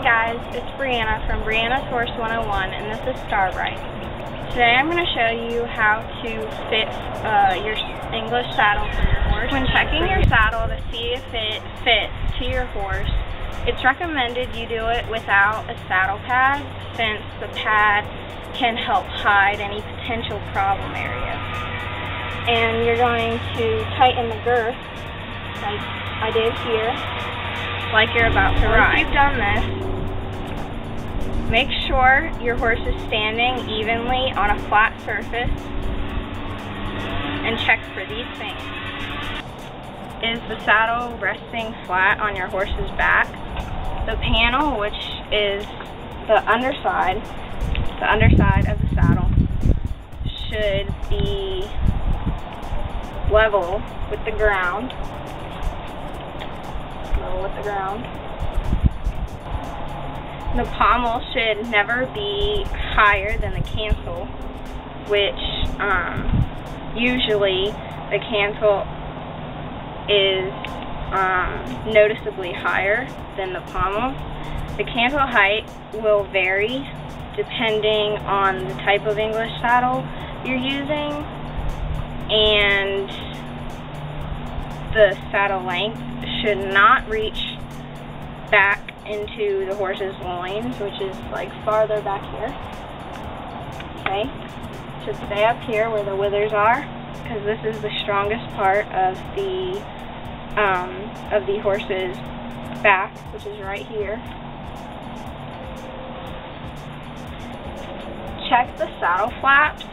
guys, it's Brianna from Brianna's Horse 101, and this is Starbright. Today I'm going to show you how to fit your English saddle for your horse. When checking your saddle to see if it fits to your horse, it's recommended you do it without a saddle pad, since the pad can help hide any potential problem areas. And you're going to tighten the girth, like I did here, like you're about to ride. Once you've done this, make sure your horse is standing evenly on a flat surface and check for these things. Is the saddle resting flat on your horse's back? The panel, which is the underside of the saddle, should be level with the ground. The pommel should never be higher than the cantle, which usually the cantle is noticeably higher than the pommel. The cantle height will vary depending on the type of English saddle you're using, and the saddle length should not reach back into the horse's loins, which is like farther back here. Okay, should stay up here where the withers are, because this is the strongest part of the horse's back, which is right here. Check the saddle flaps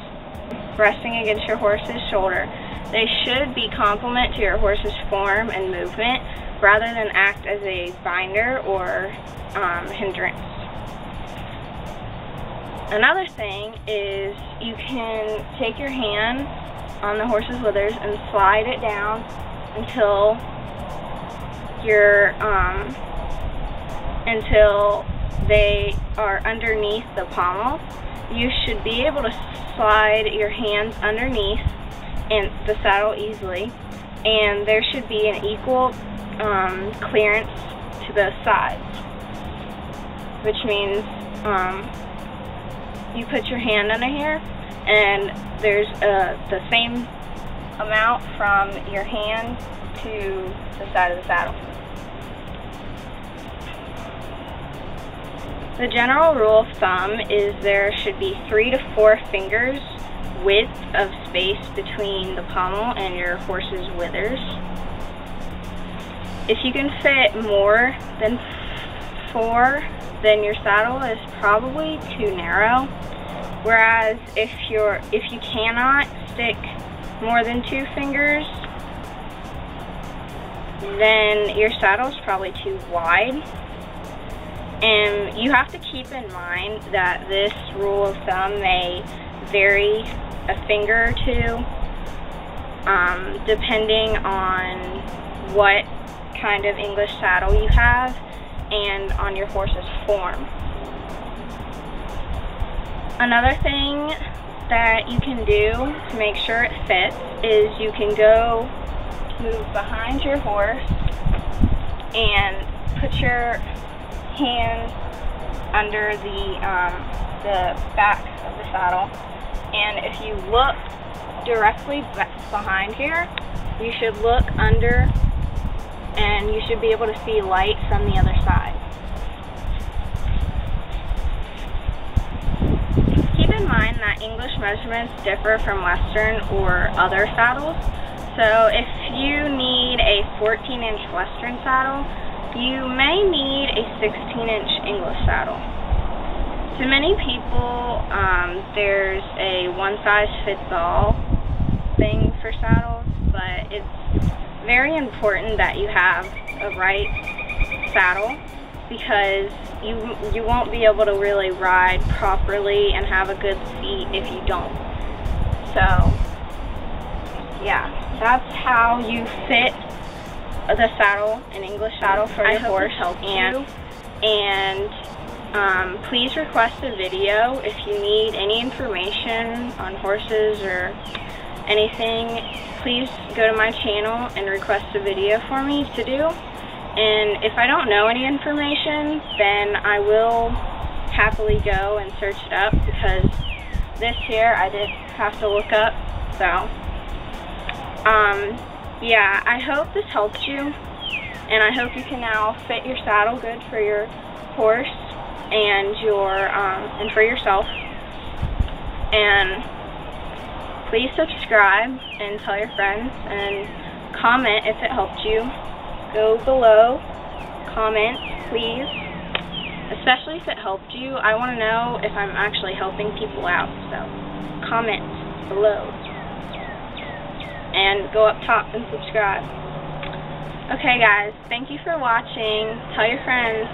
resting against your horse's shoulder. They should be complement to your horse's form and movement, rather than act as a binder or hindrance. Another thing is you can take your hand on the horse's withers and slide it down until they are underneath the pommel. You should be able to slide your hands underneath and the saddle easily, and there should be an equal clearance to both sides, which means you put your hand under here and there's the same amount from your hand to the side of the saddle. The general rule of thumb is there should be 3 to 4 fingers width of space between the pommel and your horse's withers. If you can fit more than 4, then your saddle is probably too narrow. Whereas if you cannot stick more than 2 fingers, then your saddle is probably too wide. And you have to keep in mind that this rule of thumb may vary a finger or two, depending on what kind of English saddle you have and on your horse's form. Another thing that you can do to make sure it fits is you can go move behind your horse and put your hand under the back of the saddle, and if you look directly behind here, you should look under and you should be able to see light from the other side. Keep in mind that English measurements differ from Western or other saddles, so if you need a 14-inch Western saddle, you may need a 16-inch English saddle. To many people, there's a one-size-fits-all thing for saddles, but it's very important that you have a right saddle, because you won't be able to really ride properly and have a good seat if you don't. So, yeah, that's how you fit the saddle, an English saddle for your horse. And please request a video if you need any information on horses or anything. Please go to my channel and request a video for me to do, And if I don't know any information, then I will happily go and search it up, because this here I did have to look up. So yeah, I hope this helped you, and I hope you can now fit your saddle good for your horse and and for yourself. And please subscribe and tell your friends, and comment if it helped you. Go below, comment please, especially if it helped you. I want to know if I'm actually helping people out, so comment below. And go up top and subscribe. Okay guys, thank you for watching. Tell your friends.